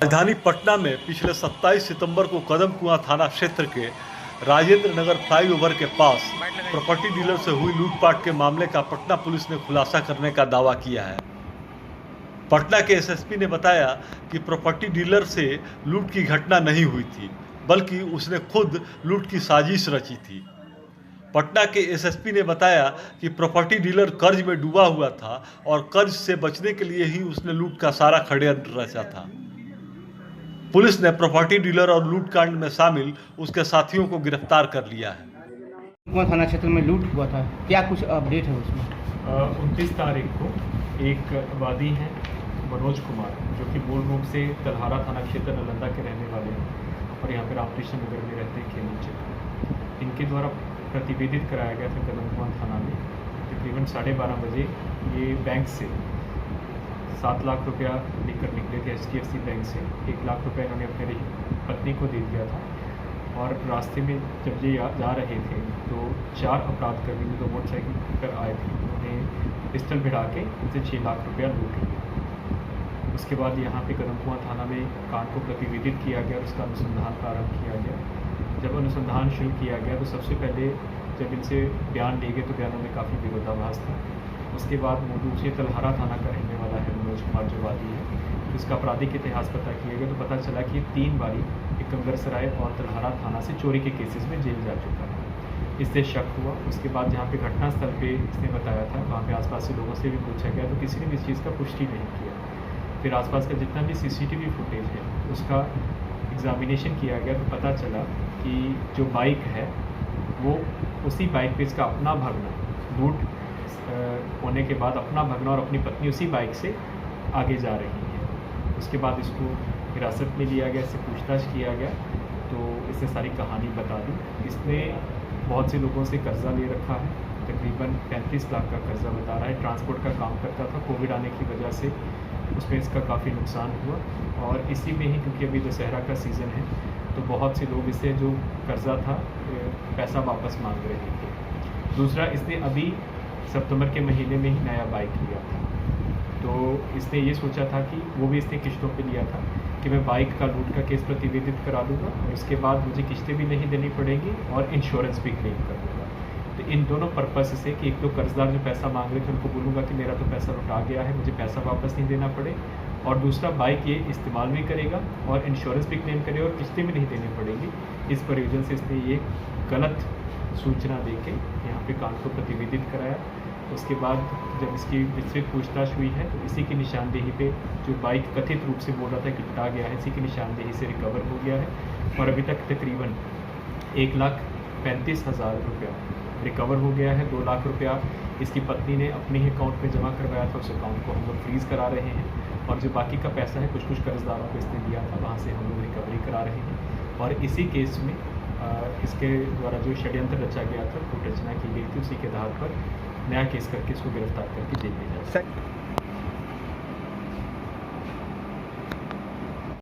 राजधानी पटना में पिछले 27 सितंबर को कदमकुआं थाना क्षेत्र के राजेंद्र नगर फ्लाईओवर के पास प्रॉपर्टी डीलर से हुई लूटपाट के मामले का पटना पुलिस ने खुलासा करने का दावा किया है। पटना के एसएसपी ने बताया कि प्रॉपर्टी डीलर से लूट की घटना नहीं हुई थी, बल्कि उसने खुद लूट की साजिश रची थी। पटना के एसएसपी ने बताया कि प्रॉपर्टी डीलर कर्ज में डूबा हुआ था और कर्ज से बचने के लिए ही उसने लूट का सारा षड्यंत्र रचा था। पुलिस ने प्रॉपर्टी डीलर और लूट कांड में शामिल उसके साथियों को गिरफ्तार कर लिया है। कौन थाना क्षेत्र में लूट हुआ था, क्या कुछ अपडेट है उसमें? 29 तारीख को एक वादी हैं मनोज कुमार, जो कि मूल रूप से तलहारा थाना क्षेत्र नालंदा के रहने वाले हैं और यहाँ पे रामकृष्ण नगर में रहते हैं खेमूचे। इनके द्वारा प्रतिवेदित कराया गया था कदमकुआं थाना में तकरीबन 12:30 बजे ये बैंक से 7 लाख रुपया लेकर निकले थे HDFC बैंक से। 1 लाख रुपया इन्होंने अपने पत्नी को दे दिया था और रास्ते में जब ये जा रहे थे तो 4 अपराधकर्मी जो मोटरसाइकिल पर आए थे उन्हें पिस्टल भिड़ा के उनसे 6 लाख रुपया लूट लिया। उसके बाद यहाँ पे कदमकुआं थाना में कांड को प्रतिवेदित किया गया और उसका अनुसंधान प्रारंभ किया गया। जब अनुसंधान शुरू किया गया तो सबसे पहले जब इनसे बयान लिए गए तो बयानों में काफ़ी विरोधाभास था। उसके बाद मूल रूप से तलहारा थाना का रहने वाला है मनोज कुमार जो वादी है, इसका आपराधिक इतिहास पता किया गया तो पता चला कि 3 बारी एकंगरसराय और तलहारा थाना से चोरी के केसेस में जेल जा चुका है। इससे शक हुआ। उसके बाद जहाँ पे घटनास्थल पे इसने बताया था वहाँ पे आसपास के लोगों से भी पूछा गया तो किसी ने भी इस चीज़ का पुष्टि नहीं किया। फिर आसपास का जितना भी CCTV फुटेज है उसका एग्जामिनेशन किया गया तो पता चला कि जो बाइक है वो उसी बाइक पे इसका अपना भगना लूट होने के बाद अपना भगना और अपनी पत्नी उसी बाइक से आगे जा रही है। उसके बाद इसको हिरासत में लिया गया, इससे पूछताछ किया गया तो इसने सारी कहानी बता दी। इसने बहुत से लोगों से कर्जा ले रखा है, तकरीबन 35 लाख का कर्जा बता रहा है। ट्रांसपोर्ट का काम करता था, कोविड आने की वजह से उसमें इसका काफ़ी नुकसान हुआ और इसी में ही क्योंकि अभी दशहरा का सीज़न है तो बहुत से लोग इससे जो कर्जा था पैसा वापस मांग रहे थे। दूसरा, इसने अभी सितंबर के महीने में ही नया बाइक लिया था तो इसने ये सोचा था कि वो भी इसने किश्तों पे लिया था कि मैं बाइक का लूट का केस प्रतिवेदित करा दूँगा और उसके बाद मुझे किश्तें भी नहीं देनी पड़ेंगी और इंश्योरेंस भी क्लेम कर दूँगा। तो इन दोनों पर्पस से कि एक तो कर्जदार जो पैसा मांग रहे थे उनको बोलूँगा कि मेरा तो पैसा लौटा गया है, मुझे पैसा वापस नहीं देना पड़े, और दूसरा बाइक ये इस्तेमाल भी करेगा और इंश्योरेंस भी क्लेम करेगा और किस्तें भी नहीं देनी पड़ेगी। इस प्रयोजन से इसने ये गलत सूचना दे के यहाँ पे कांड को प्रतिवेदित कराया। उसके बाद जब इसकी विस्तृत पूछताछ हुई है तो इसी की निशानदेही पे जो बाइक कथित रूप से बोल रहा था कि लुटा गया है, इसी की निशानदेही से रिकवर हो गया है और अभी तक तकरीबन 1,35,000 रुपया रिकवर हो गया है। 2 लाख रुपया इसकी पत्नी ने अपने ही अकाउंट में जमा करवाया था, उस अकाउंट को हम लोग फ्रीज़ करा रहे हैं और जो बाकी का पैसा है कुछ कर्जदारों को इसने दिया था वहाँ से हम लोग रिकवरी करा रहे हैं। और इसी केस में इसके द्वारा जो षड्यंत्र रचा गया था, कोर्ट रचना की गई थी, उसी के आधार पर नया केस करके इसको गिरफ्तार करके जेल भेजा।